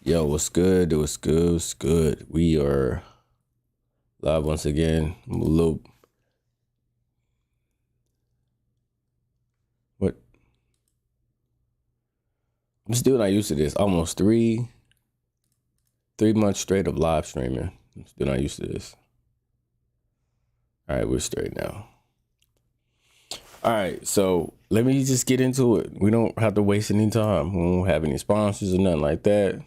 Yo, what's good? What's good? What's good? We are live once again. I'm a little what? I'm still not used to this. Almost three months straight of live streaming. I'm still not used to this. All right, we're straight now. All right, so let me just get into it. We don't have to waste any time. We won't have any sponsors or nothing like that.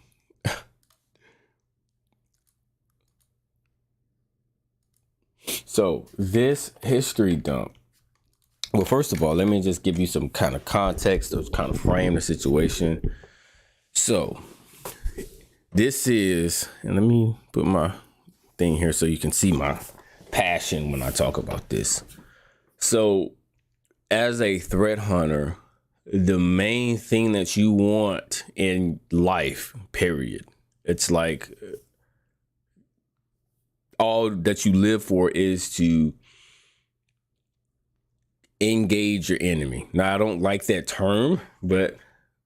So this history dump. Well, first of all, let me just give you some kind of context to kind of frame the situation. So this is, and let me put my thing here so you can see my passion when I talk about this. So as a threat hunter, the main thing that you want in life, period, it's like all that you live for is to engage your enemy. Now, I don't like that term, but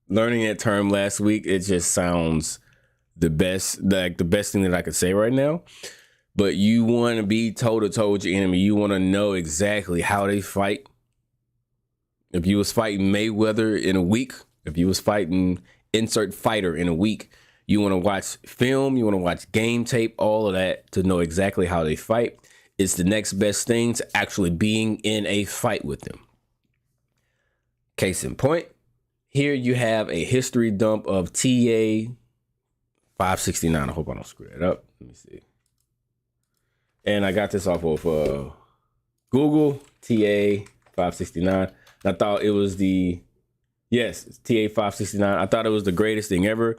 learning that term last week, it just sounds the best, like the best thing that I could say right now. But you want to be toe to toe with your enemy. You want to know exactly how they fight. If you was fighting Mayweather in a week, if you was fighting insert fighter in a week, you want to watch film, you want to watch game tape, all of that to know exactly how they fight. It's the next best thing to actually being in a fight with them. Case in point, here you have a history dump of TA 569. I hope I don't screw that up. Let me see. And I got this off of Google, TA 569. I thought it was TA 569. I thought it was the greatest thing ever.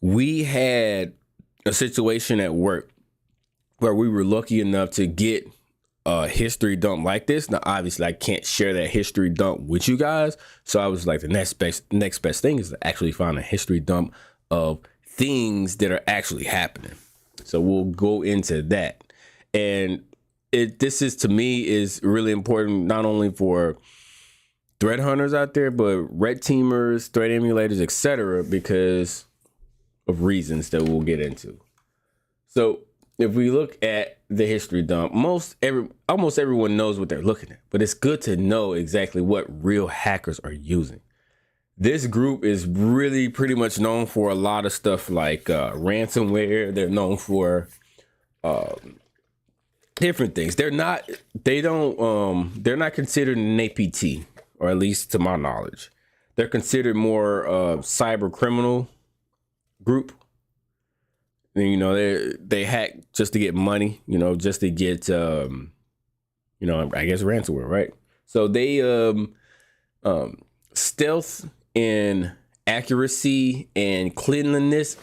We had a situation at work where we were lucky enough to get a history dump like this. Now, obviously, I can't share that history dump with you guys. So I was like, the next best thing is to actually find a history dump of things that are actually happening. So we'll go into that. And this is, to me, is really important, not only for threat hunters out there, but red teamers, threat emulators, etc., because of reasons that we'll get into. So if we look at the history dump, almost everyone knows what they're looking at, but it's good to know exactly what real hackers are using. This group is really pretty much known for a lot of stuff like ransomware. They're known for different things. They're not considered an APT, or at least to my knowledge. They're considered more cyber criminal group. And, you know, they hack just to get money, you know, just to get I guess ransomware, right? So they stealth and accuracy and cleanliness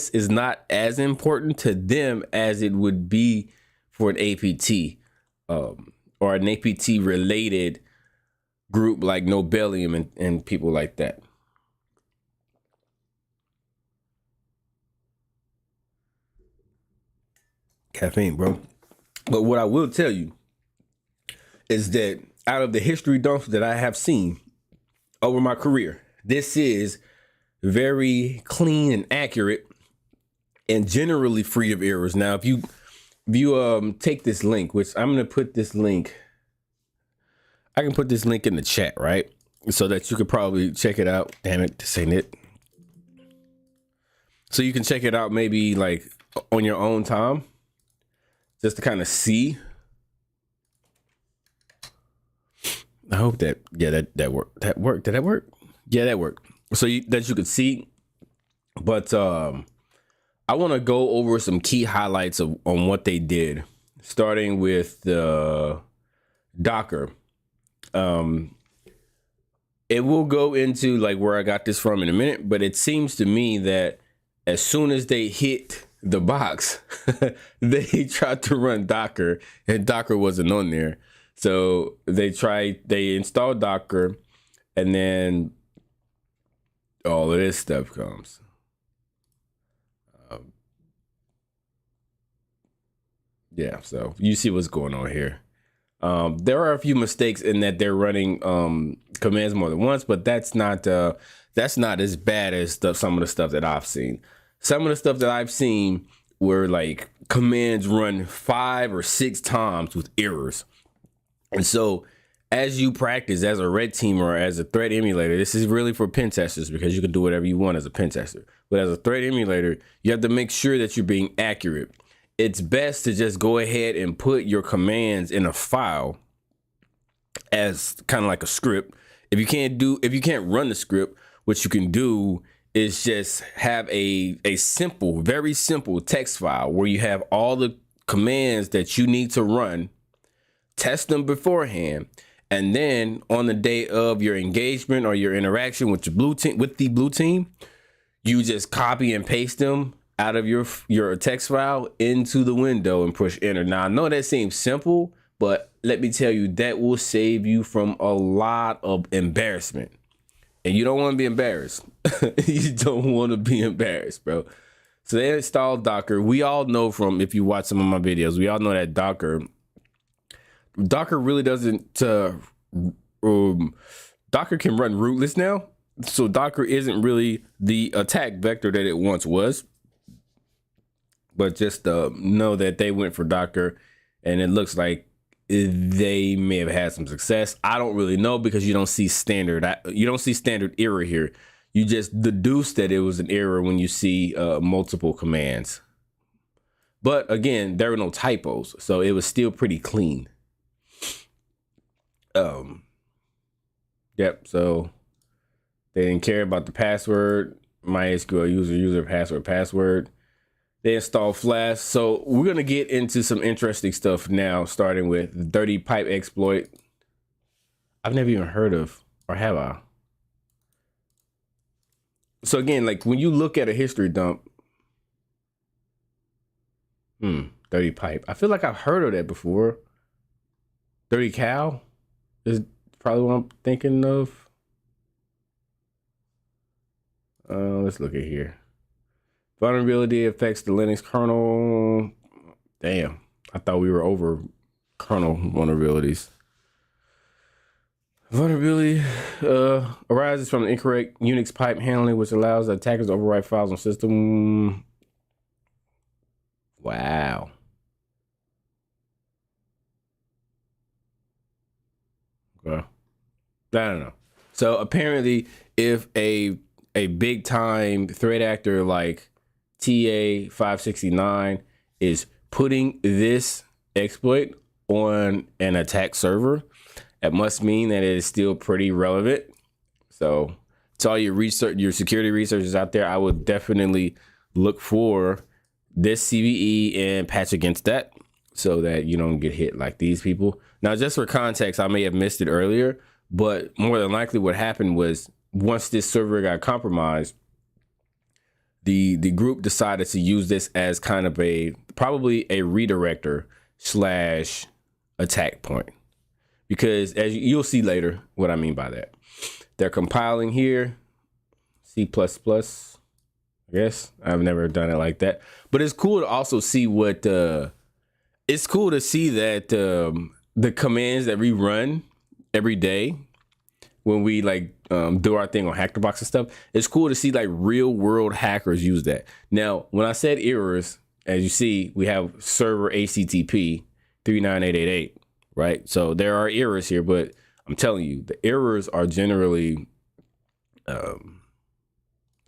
is not as important to them as it would be for an APT or an APT related group like Nobelium and people like that. Caffeine, bro. But what I will tell you is that out of the history dumps that I have seen over my career, this is very clean and accurate and generally free of errors. Now, if you take this link, which I'm going to put this link, I can put this link in the chat, right? So that you could probably check it out. Damn it, this ain't it. So you can check it out maybe like on your own time, just to kind of see. I hope that, that worked. That worked. Did that work? Yeah, that worked. So that you could see. But I want to go over some key highlights on what they did, starting with Docker. It will go into like where I got this from in a minute, but it seems to me that as soon as they hit the box, they tried to run Docker, and Docker wasn't on there. So they installed Docker, and then all of this stuff comes. Yeah, so you see what's going on here. There are a few mistakes in that they're running commands more than once, but that's not that's not as bad as some of the stuff that I've seen. Some of the stuff that I've seen were like commands run 5 or 6 times with errors. And so as you practice as a red teamer or as a threat emulator, this is really for pen testers because you can do whatever you want as a pen tester. But as a threat emulator, you have to make sure that you're being accurate. It's best to just go ahead and put your commands in a file as kind of like a script. If you can't run the script, what you can do is just have a simple, very simple text file where you have all the commands that you need to run, test them beforehand, and then on the day of your engagement or your interaction with the blue team, you just copy and paste them out of your text file into the window and push enter. Now, I know that seems simple, but let me tell you, that will save you from a lot of embarrassment. And you don't want to be embarrassed. You don't want to be embarrassed, bro. So they installed Docker. We all know from, if you watch some of my videos, we all know that Docker really doesn't, Docker can run rootless now. So Docker isn't really the attack vector that it once was. But just know that they went for Docker, and it looks like they may have had some success. I don't really know because you don't see standard error here. You just deduce that it was an error when you see multiple commands. But again, there were no typos, so it was still pretty clean. Yep. So they didn't care about the password. MySQL user password. They install Flask. So we're going to get into some interesting stuff now, starting with the dirty pipe exploit. I've never even heard of, or have I? So again, like when you look at a history dump, dirty pipe. I feel like I've heard of that before. Dirty cow is probably what I'm thinking of. Let's look at here. Vulnerability affects the Linux kernel. Damn, I thought we were over kernel vulnerabilities. Vulnerability arises from the incorrect Unix pipe handling, which allows the attackers to overwrite files on system. Wow. Okay. I don't know. So apparently, if a big time threat actor like TA569 is putting this exploit on an attack server, it must mean that it is still pretty relevant. So to all your security researchers out there, I would definitely look for this CVE and patch against that so that you don't get hit like these people. Now, just for context, I may have missed it earlier, but more than likely what happened was once this server got compromised, the group decided to use this as kind of probably a redirector / attack point. Because as you'll see later what I mean by that. They're compiling here, C++, I guess. I've never done it like that. But it's cool to also see it's cool to see that the commands that we run every day when we do our thing on HackerBox and stuff, it's cool to see like real world hackers use that. Now, when I said errors, as you see, we have server HTTP 39888, right? So there are errors here, but I'm telling you, the errors are generally,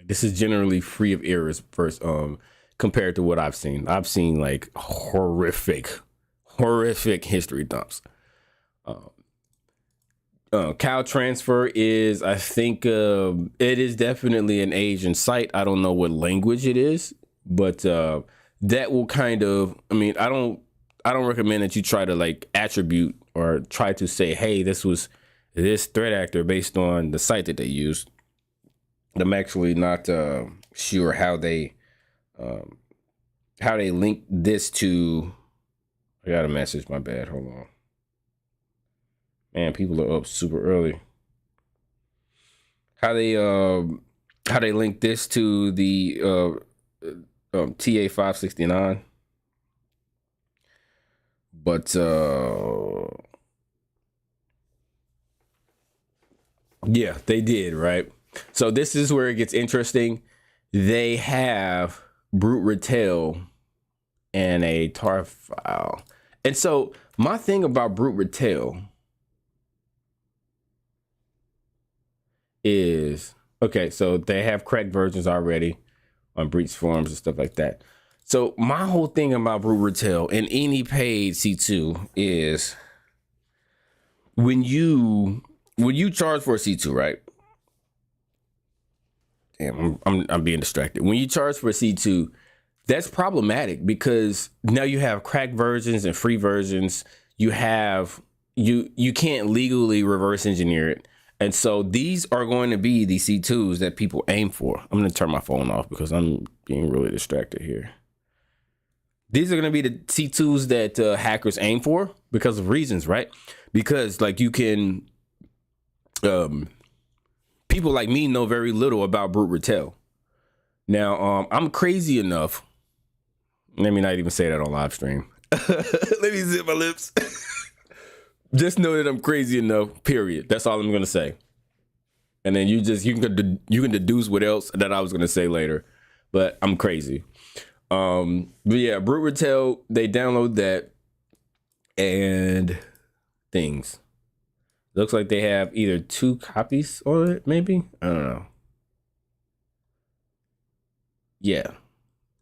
this is generally free of errors first, compared to what I've seen. I've seen like horrific history dumps. Cow transfer is, I think, it is definitely an Asian site. I don't know what language it is, but that will kind of, I mean, I don't recommend that you try to like attribute or try to say, hey, this was this threat actor based on the site that they used. I'm actually not sure how they link this to. I got a message. My bad. Hold on. Man, people are up super early. How they link this to the TA569? But yeah, they did, right? So this is where it gets interesting. They have Brute Ratel and a tar file. And so my thing about Brute Ratel is, okay, so they have cracked versions already on Breach forums and stuff like that. So my whole thing about Brute Ratel and any paid C2 is when you charge for a C2, right? Damn, I'm being distracted. When you charge for a C2, that's problematic because now you have cracked versions and free versions. You have you can't legally reverse engineer it. And so these are going to be the C2s that people aim for. I'm going to turn my phone off because I'm being really distracted here. These are going to be the C2s that hackers aim for because of reasons, right? Because like you can, people like me know very little about Brute Ratel. Now, I'm crazy enough. Let me not even say that on live stream. Let me zip my lips. Just know that I'm crazy enough, period. That's all I'm going to say. And then you can deduce what else that I was going to say later. But I'm crazy. But yeah, Brute Ratel, they download that and things. Looks like they have either 2 copies on it, maybe? I don't know. Yeah.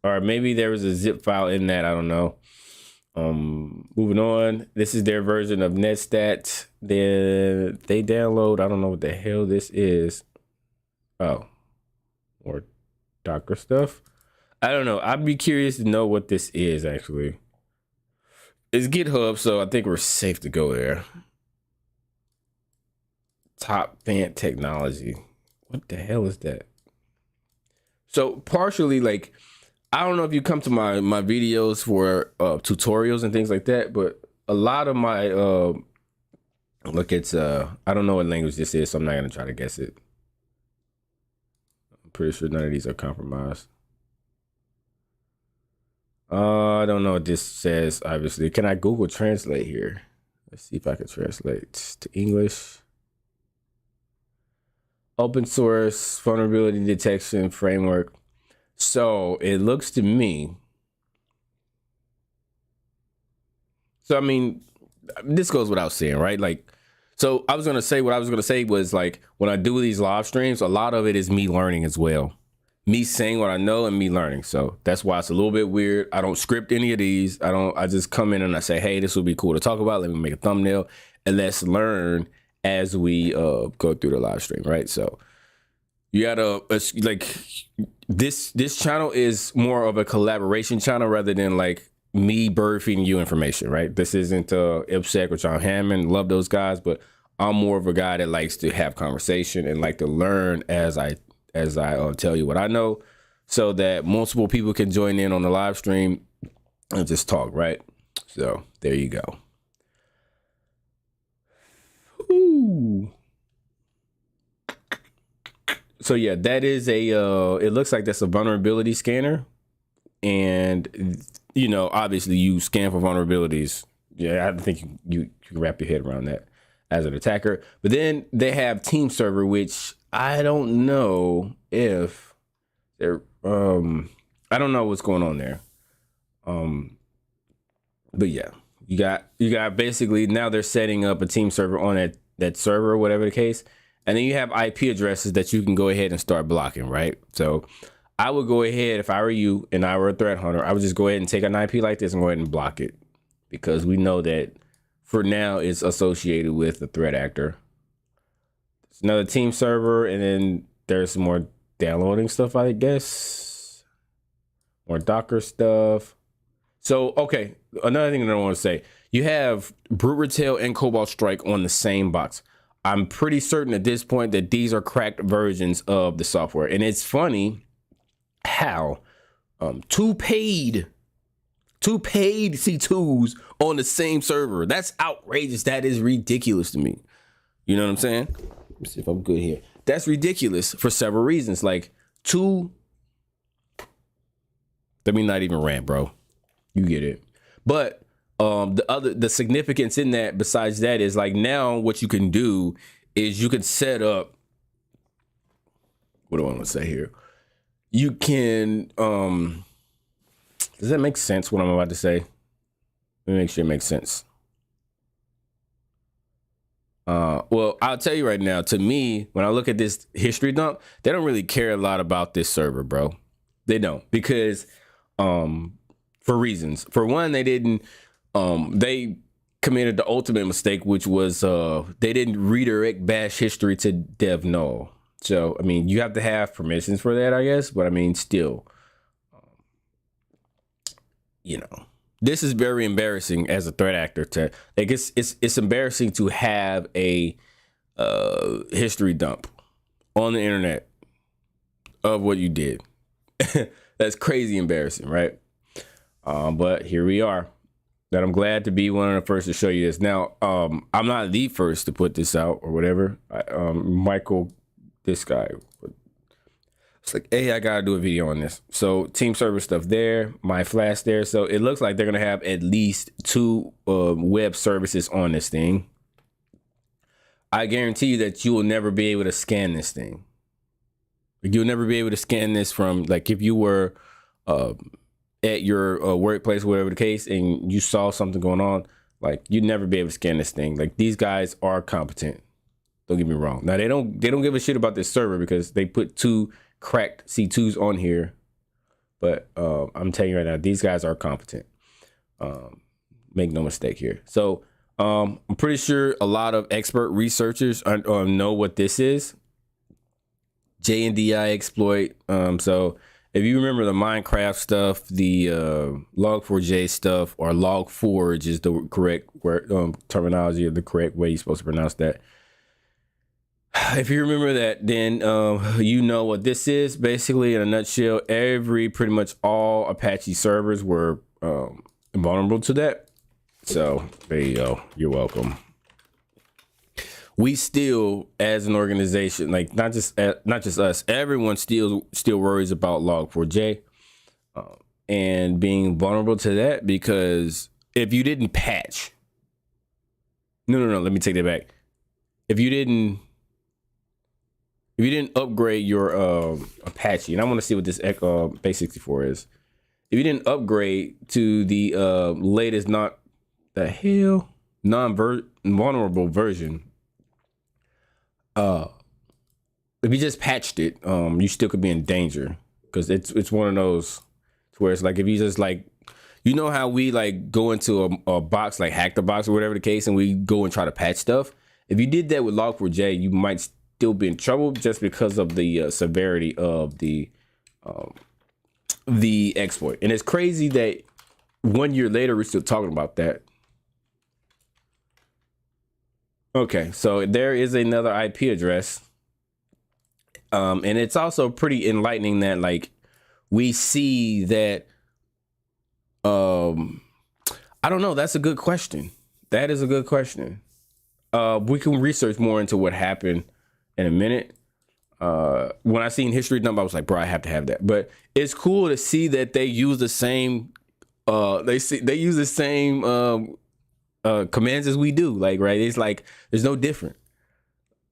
Or maybe there was a zip file in that. I don't know. Moving on. This is their version of Netstat. Then they download. I don't know what the hell this is. Oh, more Docker stuff. I don't know. I'd be curious to know what this is actually. It's GitHub, so I think we're safe to go there. Top Fan Technology. What the hell is that? So partially, like, I don't know if you come to my videos for tutorials and things like that, but a lot of my look, it's I don't know what language this is, so I'm not gonna try to guess it. I'm pretty sure none of these are compromised. I don't know what this says, obviously. Can I Google Translate here? Let's see if I can translate to English. Open source vulnerability detection framework. So it looks to me. So, I mean, this goes without saying, right? Like, so I was going to say, what I was going to say was like, when I do these live streams, a lot of it is me learning as well. Me saying what I know and me learning. So that's why it's a little bit weird. I don't script any of these. I just come in and I say, hey, this would be cool to talk about. Let me make a thumbnail and let's learn as we go through the live stream, right? So you gotta, like, this channel is more of a collaboration channel rather than like me bird feeding you information, right? This isn't IPSec or John Hammond. Love those guys, but I'm more of a guy that likes to have conversation and like to learn as I tell you what I know, so that multiple people can join in on the live stream and just talk, right? So there you go. Ooh. So yeah, that is a it looks like that's a vulnerability scanner, and you know, obviously you scan for vulnerabilities. Yeah, I think you can wrap your head around that as an attacker. But then they have Team Server, which I don't know if they're I don't know what's going on there. But yeah, you got basically now they're setting up a Team Server on that server, whatever the case. And then you have IP addresses that you can go ahead and start blocking, right? So I would go ahead, if I were you and I were a threat hunter, I would just go ahead and take an IP like this and go ahead and block it, because we know that for now it's associated with a threat actor. It's another Team Server, and then there's some more downloading stuff, I guess. More Docker stuff. So, okay, another thing that I want to say, you have Brute Ratel and Cobalt Strike on the same box. I'm pretty certain at this point that these are cracked versions of the software. And it's funny how two paid C2s on the same server. That's outrageous. That is ridiculous to me. You know what I'm saying? Let me see if I'm good here. That's ridiculous for several reasons. Like, let me not even rant, bro. You get it. But the significance in that, besides that, is like now what you can do is you can set up what do I want to say here? You can does that make sense what I'm about to say? Let me make sure it makes sense. Well, I'll tell you right now, to me, when I look at this history dump, they don't really care a lot about this server, bro. They don't, because for reasons. For one, they didn't they committed the ultimate mistake, which was they didn't redirect bash history to dev null. So, I mean, you have to have permissions for that, I guess, but I mean, still, you know, this is very embarrassing as a threat actor to like it's embarrassing to have a history dump on the internet of what you did. That's crazy embarrassing, right? But here we are. That I'm glad to be one of the first to show you this. Now, I'm not the first to put this out or whatever. Michael, this guy, it's like, hey, I gotta do a video on this. So team server stuff there, my flash there. So it looks like they're gonna have at least 2 web services on this thing. I guarantee you that you will never be able to scan this thing. Like, you'll never be able to scan this from, like, if you were at your workplace, whatever the case, and you saw something going on, like, you'd never be able to scan this thing. Like, these guys are competent. Don't get me wrong. Now, they don't give a shit about this server because they put 2 cracked C2s on here. But I'm telling you right now, these guys are competent. Make no mistake here. So I'm pretty sure a lot of expert researchers know what this is. JNDI exploit. So if you remember the Minecraft stuff, the Log4j stuff, or Log4j is the correct word, terminology, of the correct way you're supposed to pronounce that. If you remember that, then you know what this is. Basically, in a nutshell, pretty much all Apache servers were vulnerable to that. So there you go. You're welcome. We still, as an organization, like not just us, everyone still worries about Log4j and being vulnerable to that, because if you didn't patch, no, let me take that back. If you didn't upgrade your Apache, and I want to see what this base64 is. If you didn't upgrade to the latest non-vulnerable version, if you just patched it, you still could be in danger, because it's one of those where it's like, if you just, like, you know how we like go into a box, like hack the box or whatever the case, and we go and try to patch stuff. If you did that with Log4j, you might still be in trouble just because of the severity of the exploit. And it's crazy that 1 year later we're still talking about that. Okay, so there is another IP address, and it's also pretty enlightening that, like, we see that I don't know, that's a good question. That is a good question. We can research more into what happened in a minute. When I seen history dump, I was like, bro, I have to have that. But it's cool to see that they use the same they use the same commands as we do. Like, right, it's like there's no different.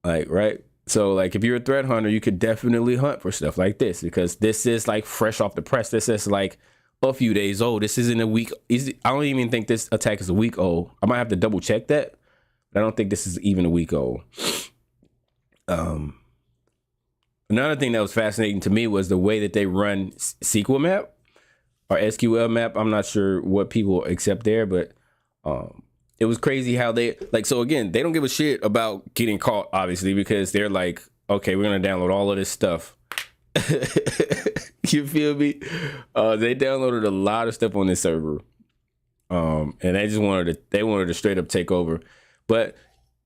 Like, right, so like if you're a threat hunter, you could definitely hunt for stuff like this, because this is like fresh off the press. This is like a few days old. This isn't a week. I don't even think this attack is a week old. I might have to double check that, but I don't think this is even a week old. Another thing that was fascinating to me was the way that they run SQL map or SQL map. I'm not sure what people accept there, but it was crazy how they, like, so again, they don't give a shit about getting caught, obviously, because they're like, okay, we're gonna download all of this stuff. You feel me? They downloaded a lot of stuff on this server, and they just wanted to straight up take over. But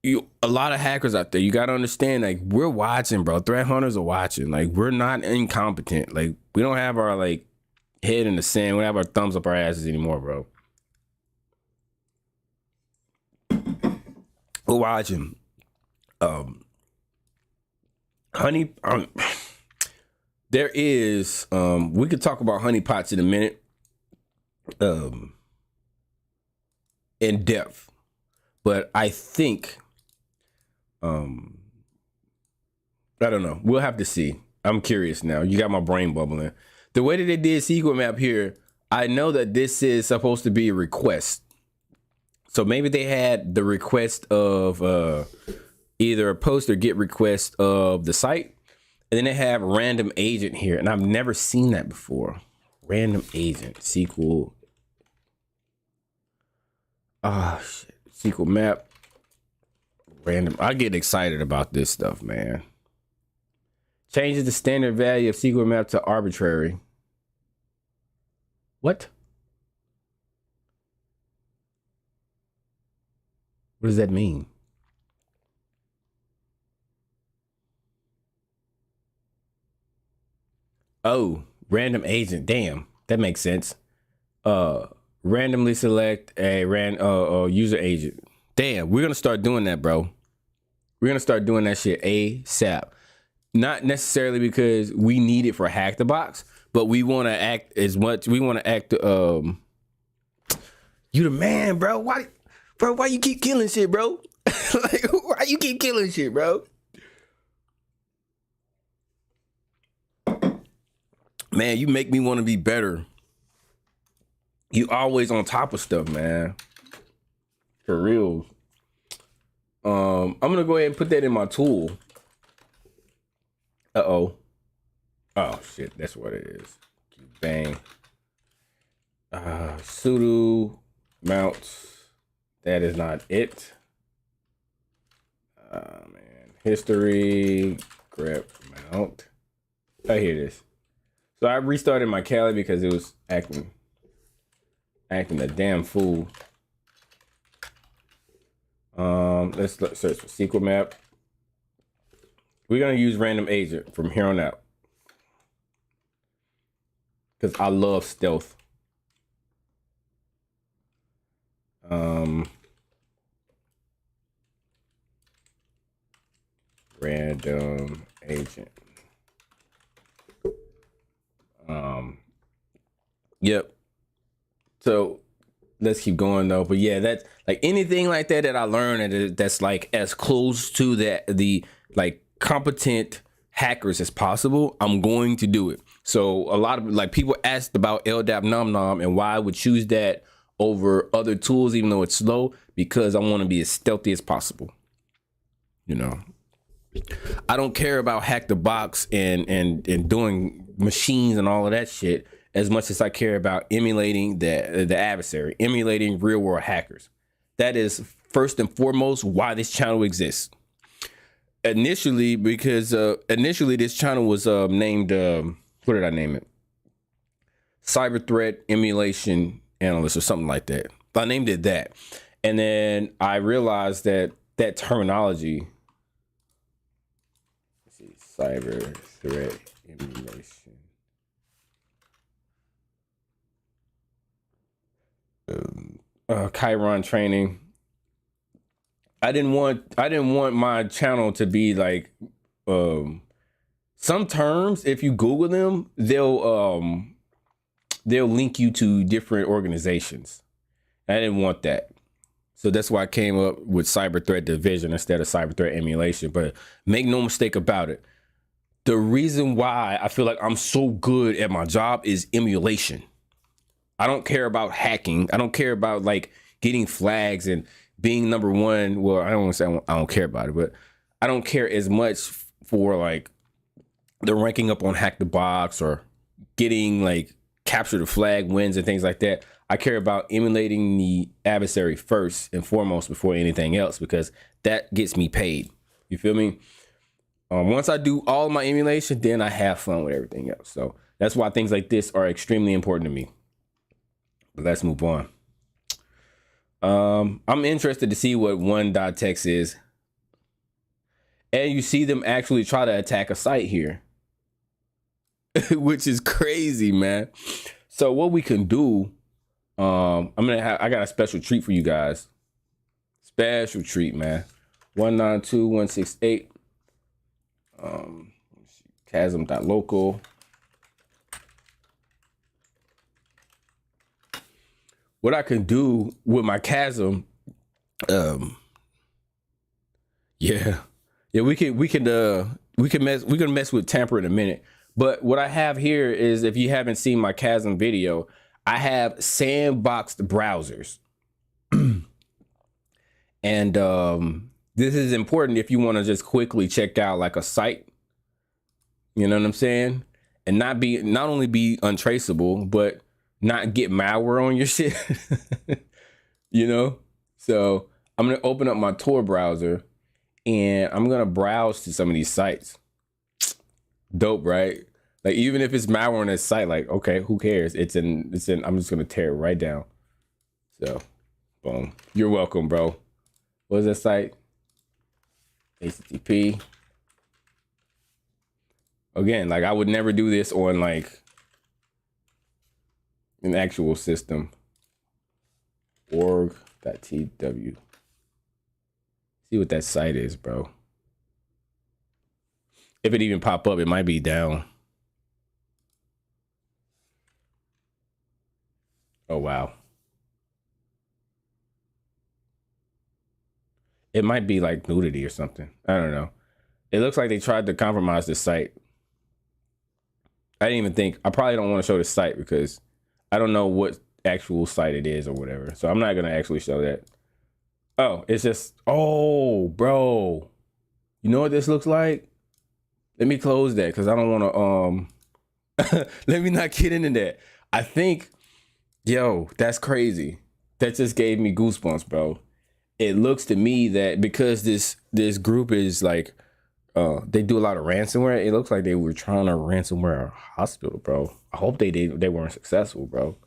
a lot of hackers out there, you got to understand, like, we're watching, bro. Threat hunters are watching. Like, we're not incompetent. Like, we don't have our, like, head in the sand. We don't have our thumbs up our asses anymore, bro. We're watching. Honey, there is, we could talk about honeypots in a minute, in depth, but I think, I don't know. We'll have to see. I'm curious now. You got my brain bubbling. The way that they did secret map here, I know that this is supposed to be a request. So maybe they had the request of either a post or get request of the site. And then they have random agent here. And I've never seen that before. Random agent, SQL. Ah, shit. SQL map. Random. I get excited about this stuff, man. Changes the standard value of SQL map to arbitrary. What? What does that mean? Oh, random agent. Damn, that makes sense. Randomly select a user agent. Damn, we're gonna start doing that, bro. We're gonna start doing that shit ASAP. Not necessarily because we need it for Hack the Box, but we want to act as much. We want to act. You the man, bro. Why you keep killing shit, bro? Like, why you keep killing shit, bro? Man, you make me want to be better. You always on top of stuff, man. For real. I'm gonna go ahead and put that in my tool. Uh-oh. Oh shit, that's what it is. Bang. Sudo mount. That is not it. Man. History grep mount. Oh, here it is. So I restarted my Kali because it was acting a damn fool. Let's search for SQL map. We're gonna use random agent from here on out because I love stealth. Random agent. Yep. So let's keep going though. But yeah, that's like anything like that I learned that's like as close to the like competent hackers as possible, I'm going to do it. So a lot of like people asked about LDAP Nom Nom and why I would choose that over other tools, even though it's slow, because I want to be as stealthy as possible. You know, I don't care about Hack the Box and doing machines and all of that shit as much as I care about emulating the adversary, emulating real world hackers. That is first and foremost why this channel exists. Initially, because initially this channel was named, what did I name it? Cyber Threat Emulation Analyst or something like that. I named it that. And then I realized that that terminology, let's see, Cyber Threat Emulation. Chiron training. I didn't want my channel to be like some terms, if you Google them, they'll link you to different organizations. I didn't want that. So that's why I came up with Cyber Threat Division instead of Cyber Threat Emulation. But make no mistake about it. The reason why I feel like I'm so good at my job is emulation. I don't care about hacking. I don't care about like getting flags and being number one. Well, I don't want to say I don't care about it, but I don't care as much for like the ranking up on Hack the Box or getting like capture the flag wins and things like that. I care about emulating the adversary first and foremost before anything else, because that gets me paid. You feel me? Once I do all my emulation, then I have fun with everything else. So that's why things like this are extremely important to me. But let's move on. I'm interested to see what 1.text is. And you see them actually try to attack a site here, which is crazy, man. So what we can do, I got a special treat for you guys. Special treat, man. 192.168. Chasm.local. What I can do with my Chasm, yeah, we can we can mess with tamper in a minute. But what I have here is, if you haven't seen my Chasm video, I have sandboxed browsers. And this is important if you want to just quickly check out like a site. You know what I'm saying? And not only be untraceable, but not get malware on your shit. You know? So I'm gonna open up my Tor browser and I'm gonna browse to some of these sites. Dope, right? Like, even if it's malware on this site, like, okay, who cares? It's in, I'm just gonna tear it right down. So, boom. You're welcome, bro. What is that site? HTTP. Again, like, I would never do this on like an actual system. Org.tw. See what that site is, bro. If it even pop up, it might be down. Oh, wow. It might be like nudity or something. I don't know. It looks like they tried to compromise the site. I didn't even think, I probably don't want to show the site because I don't know what actual site it is or whatever. So I'm not going to actually show that. Oh, it's just, oh, bro. You know what this looks like? Let me close that because I don't want to, let me not get into that. I think, yo, that's crazy. That just gave me goosebumps, bro. It looks to me that because this group is like, they do a lot of ransomware. It looks like they were trying to ransomware a hospital, bro. I hope they weren't successful, bro.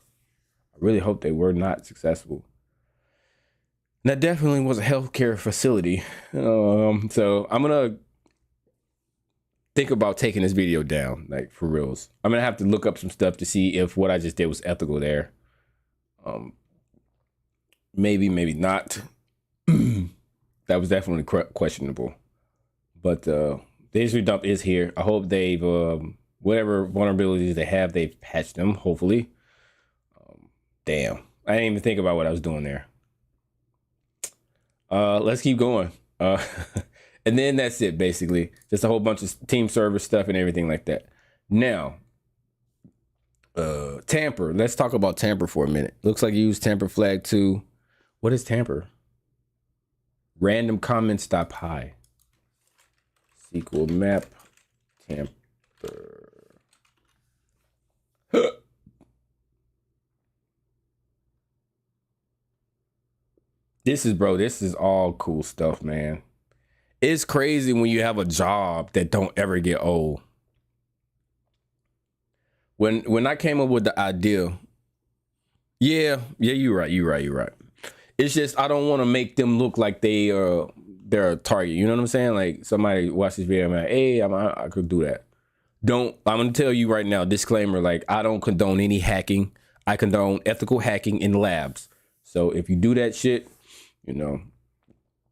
I really hope they were not successful. That definitely was a healthcare facility. So I'm gonna think about taking this video down, like, for reals. I'm gonna have to look up some stuff to see if what I just did was ethical there. Maybe not. That was definitely questionable. But the history dump is here. I hope they've whatever vulnerabilities they have, they've patched them, hopefully. Damn, I didn't even think about what I was doing there. Let's keep going. And then that's it, basically. Just a whole bunch of team server stuff and everything like that. Now, tamper. Let's talk about tamper for a minute. Looks like you use tamper flag too. What is tamper? Random comments.py. SQL map tamper. This is all cool stuff, man. It's crazy when you have a job that don't ever get old. When I came up with the idea, yeah, you're right. It's just, I don't want to make them look like they're a target. You know what I'm saying? Like, somebody watch this video and like, hey, I could do that. I'm gonna tell you right now, disclaimer, like, I don't condone any hacking. I condone ethical hacking in labs. So if you do that shit, you know,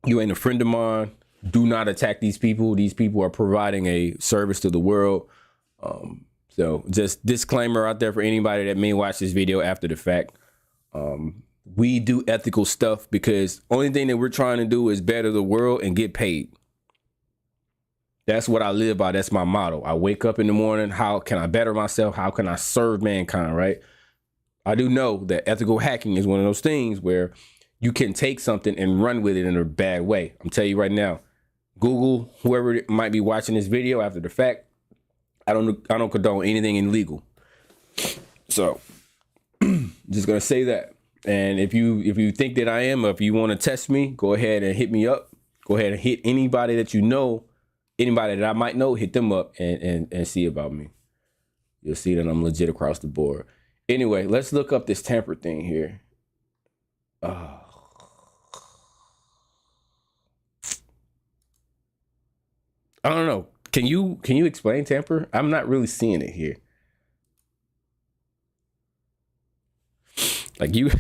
you ain't a friend of mine. Do not attack these people. These people are providing a service to the world. So just disclaimer out there for anybody that may watch this video after the fact. We do ethical stuff because only thing that we're trying to do is better the world and get paid. That's what I live by. That's my motto. I wake up in the morning. How can I better myself? How can I serve mankind, right? I do know that ethical hacking is one of those things where you can take something and run with it in a bad way. I'm telling you right now, Google, whoever might be watching this video after the fact, I don't condone anything illegal. So just gonna say that. And if you think that I am, or if you want to test me, go ahead and hit me up. Go ahead and hit anybody that you know, anybody that I might know, hit them up and see about me. You'll see that I'm legit across the board. Anyway, let's look up this tamper thing here. I don't know. Can you explain tamper? I'm not really seeing it here. Like, you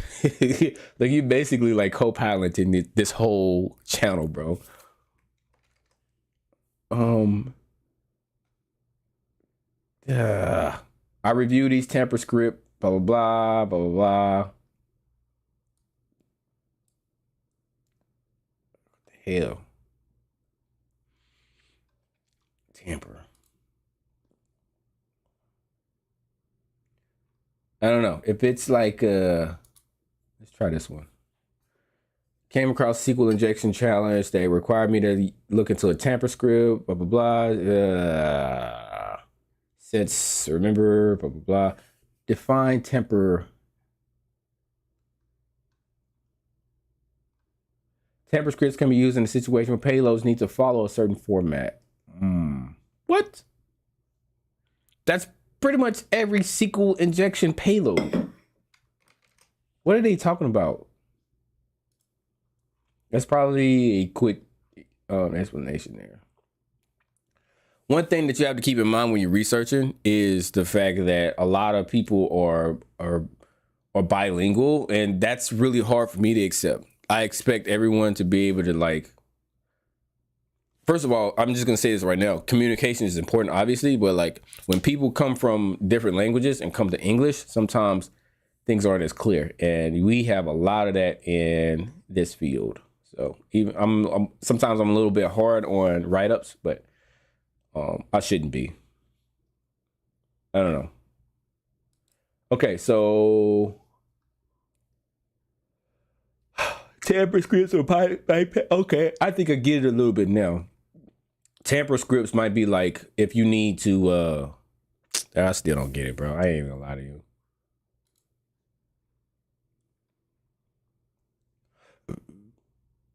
like, you basically like co-piloting this whole channel, bro. I review these tamper script, blah blah blah blah blah. Hell. Tamper. I don't know if it's like let's try this one. Came across SQL injection challenge. They required me to look into a tamper script. Blah blah blah. Since remember blah blah blah. Define tamper. Tamper scripts can be used in a situation where payloads need to follow a certain format. What? That's pretty much every SQL injection payload. What are they talking about? That's probably a quick explanation there. One thing that you have to keep in mind when you're researching is the fact that a lot of people are bilingual, and that's really hard for me to accept. I expect everyone to be able to, like, first of all, I'm just gonna say this right now. Communication is important, obviously, but like when people come from different languages and come to English, sometimes things aren't as clear, and we have a lot of that in this field. So even sometimes I'm a little bit hard on write-ups, but I shouldn't be. I don't know. Okay, so tamper scripts or okay, I think I get it a little bit now. Tamper scripts might be like if you need to I still don't get it, bro. I ain't even gonna lie to you.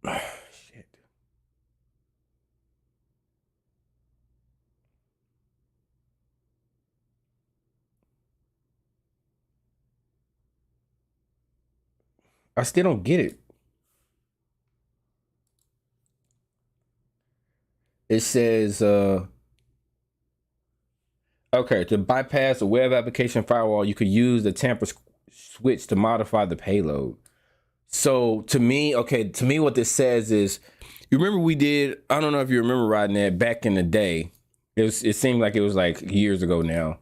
Shit. I still don't get it. It says okay, to bypass a web application firewall, you could use the tamper switch to modify the payload. So to me, what this says is, you remember we did, I don't know if you remember, Rodney, back in the day, it seemed like it was like years ago now.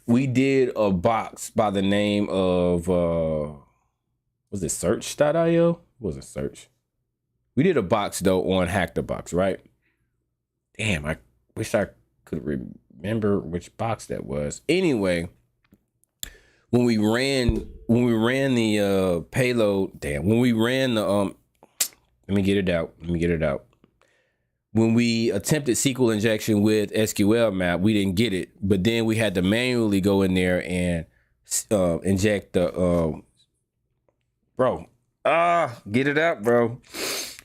We did a box by the name of, was it search.io? Was it search? We did a box though on Hack the Box, right? Damn, I wish I could remember which box that was. Anyway, when we ran the payload, when we ran the let me get it out. When we attempted SQL injection with SQL map, we didn't get it, but then we had to manually go in there and inject the get it out, bro.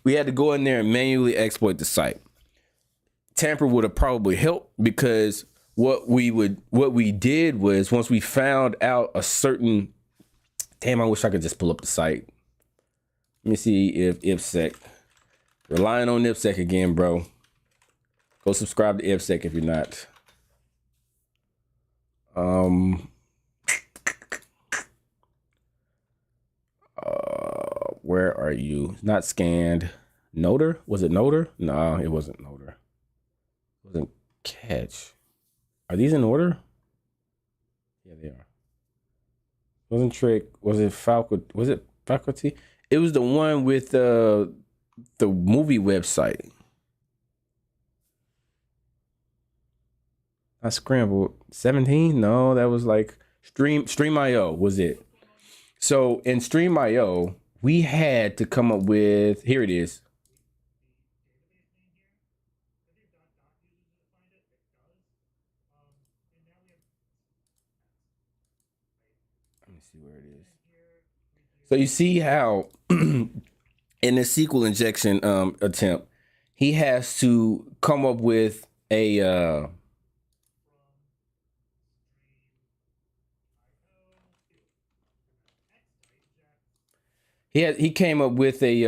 We had to go in there and manually exploit the site. Tamper would have probably helped, because what we did was, once we found out a certain, damn, I wish I could just pull up the site. Let me see if IppSec, relying on IppSec again, bro. Go subscribe to IppSec if you're not. Where are you? Not scanned. Noder? Was it Noder? No, it wasn't Noder. It wasn't Catch. Are these in order? Yeah, they are. Wasn't Trick? Was it Falco? Was it Faculty? It was the one with the movie website. I scrambled. 17? No, that was like Stream.io was it. So in Stream.io, we had to come up with, here it is. Let me see where it is. So you see how in the SQL injection attempt, he has to come up with a he came up with a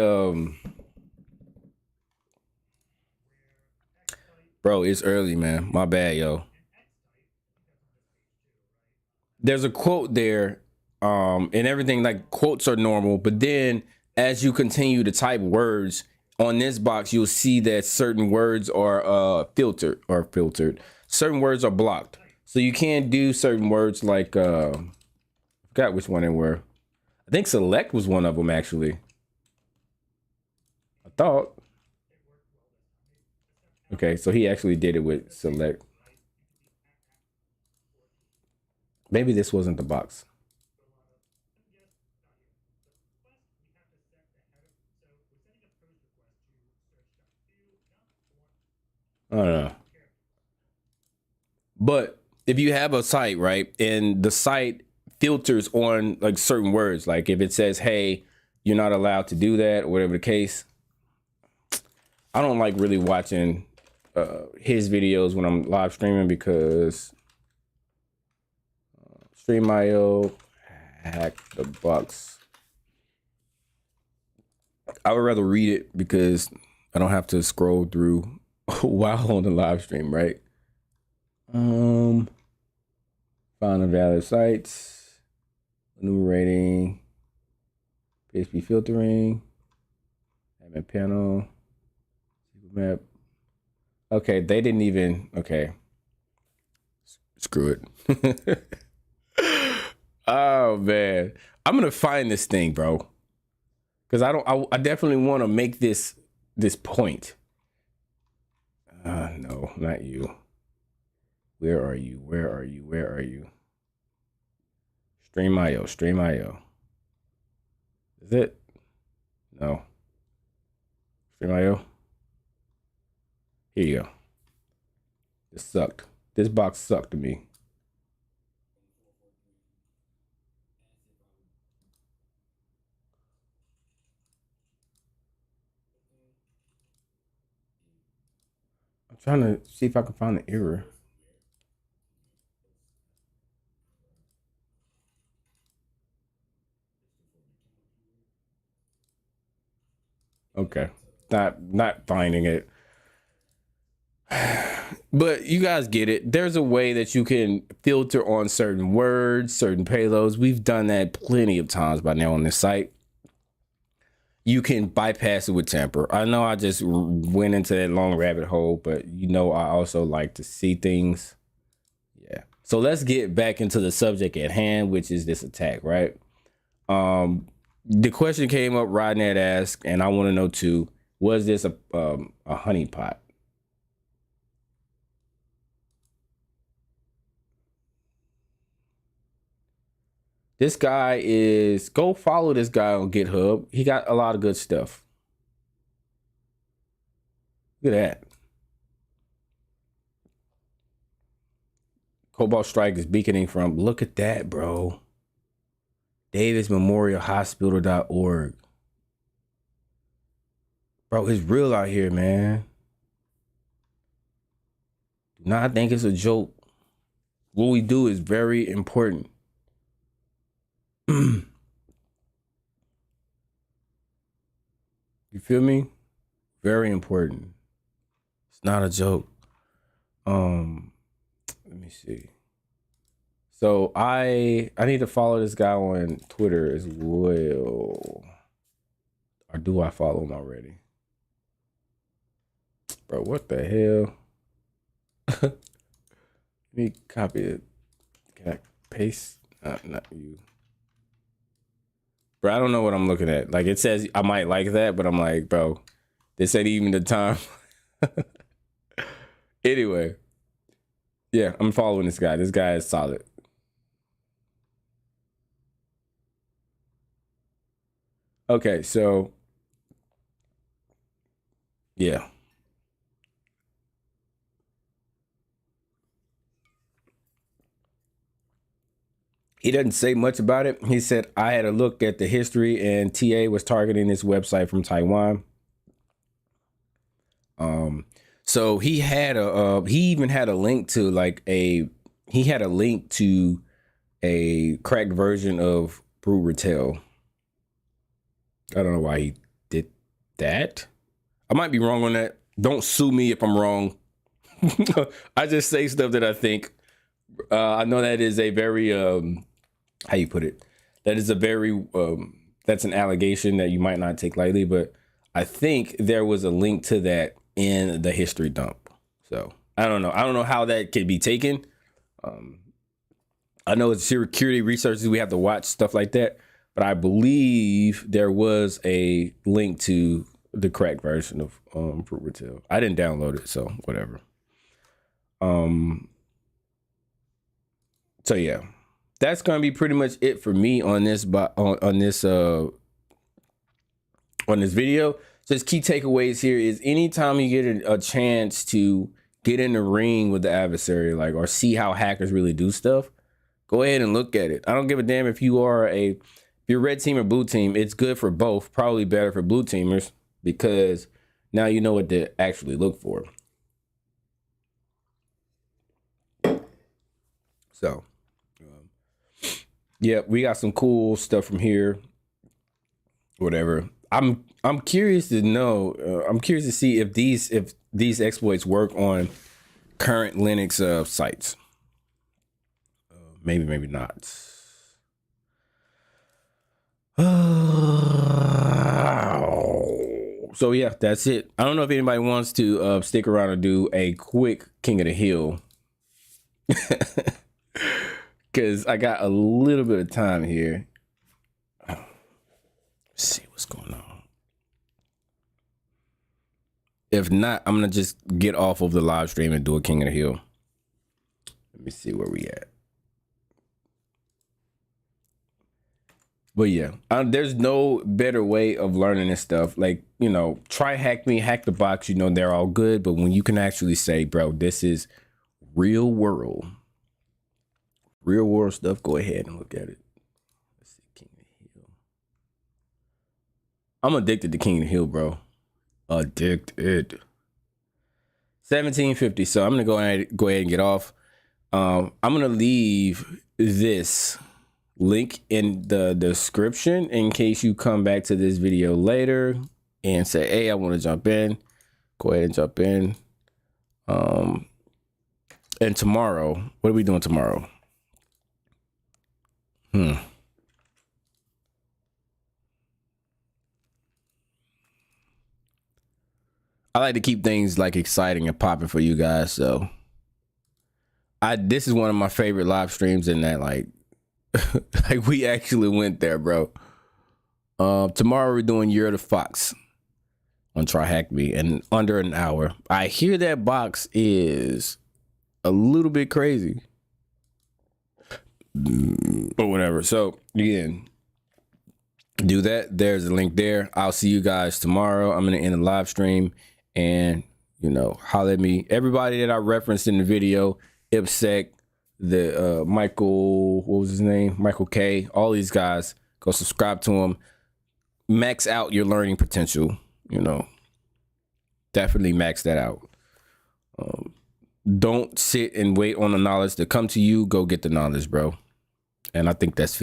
bro, it's early, man. My bad, yo. There's a quote there, and everything, like, quotes are normal, but then as you continue to type words on this box, you'll see that certain words are filtered. Certain words are blocked. So you can't do certain words like I forgot which one they were. I think select was one of them, actually. I thought. Okay, so he actually did it with select. Maybe this wasn't the box. I don't know. But if you have a site, right, and the site filters on like certain words, like if it says, hey, you're not allowed to do that, or whatever the case, I don't like really watching his videos when I'm live streaming because Stream.io hack the box. I would rather read it because I don't have to scroll through while on the live stream, right? Find a valid sites, enumerating, PHP filtering, admin panel, map. Okay, they didn't even. Okay, screw it. Oh man, I'm gonna find this thing, bro, because I definitely want to make this point. No, not you. Where are you? Where are you? Where are you? Stream.io. Stream.io. Is it? No. Stream.io. Here you go. This sucked. This box sucked to me. I'm trying to see if I can find the error. Okay. Not finding it. But you guys get it. There's a way that you can filter on certain words, certain payloads. We've done that plenty of times by now on this site. You can bypass it with tamper. I know I just went into that long rabbit hole, but you know I also like to see things. Yeah. So let's get back into the subject at hand, which is this attack, right? The question came up, Rodney asked, and I want to know too, was this a honeypot? This guy is, go follow this guy on GitHub. He got a lot of good stuff. Look at that. Cobalt Strike is beaconing from, look at that, bro. Davis Memorial Hospital.org. Bro, it's real out here, man. Do not think it's a joke. What we do is very important. You feel me? Very important. It's not a joke. Let me see. So I need to follow this guy on Twitter as well. Or do I follow him already? Bro, what the hell? Let me copy it. Can I paste? Not you. Bro, I don't know what I'm looking at. Like, it says I might like that, but I'm like, bro, this ain't even the time. Anyway. Yeah, I'm following this guy. This guy is solid. Okay, so yeah. He doesn't say much about it. He said, I had a look at the history and TA was targeting this website from Taiwan. So he had he even had a link to a cracked version of Brew Retell. I don't know why he did that. I might be wrong on that. Don't sue me if I'm wrong. I just say stuff that I think. I know that is a very how you put it? That is a very that's an allegation that you might not take lightly, but I think there was a link to that in the history dump. So I don't know. I don't know how that could be taken. I know it's security researchers. We have to watch stuff like that, but I believe there was a link to the cracked version of Fruit Retail. I didn't download it, so whatever. So yeah, that's gonna be pretty much it for me on this on this video. Just key takeaways here is anytime you get a chance to get in the ring with the adversary, like, or see how hackers really do stuff, go ahead and look at it. I don't give a damn if you're red team or blue team. It's good for both. Probably better for blue teamers because now you know what to actually look for. So, yeah, we got some cool stuff from here. Whatever. I'm curious to know. I'm curious to see if these exploits work on current Linux sites. Maybe not. So yeah, that's it. I don't know if anybody wants to stick around and do a quick King of the Hill, because I got a little bit of time here. Let's see what's going on. If not, I'm gonna just get off of the live stream and do a King of the Hill. Let me see where we at. But yeah, there's no better way of learning this stuff. Like, you know, try Hack Me, Hack the Box. You know, they're all good. But when you can actually say, bro, this is real world stuff, go ahead and look at it. Let's see, King of the Hill. I'm addicted to King of the Hill, bro. Addicted. 1750. So I'm gonna go ahead and get off. I'm gonna leave this link in the description in case you come back to this video later and say, hey, I want to jump in. Go ahead and jump in. And tomorrow, what are we doing tomorrow? I like to keep things like exciting and popping for you guys. So this is one of my favorite live streams in that, like, like we actually went there, bro. Tomorrow we're doing Year of the Fox on Try Hack Me in under an hour. I hear that box is a little bit crazy, but whatever. So again, do that. There's a link there. I'll see you guys tomorrow. I'm gonna end the live stream, and you know, holler at me. Everybody that I referenced in the video, IPSEC, the Michael, what was his name? Michael K. All these guys, go subscribe to them. Max out your learning potential. You know, definitely max that out. Don't sit and wait on the knowledge to come to you. Go get the knowledge, bro. And I think that's fit.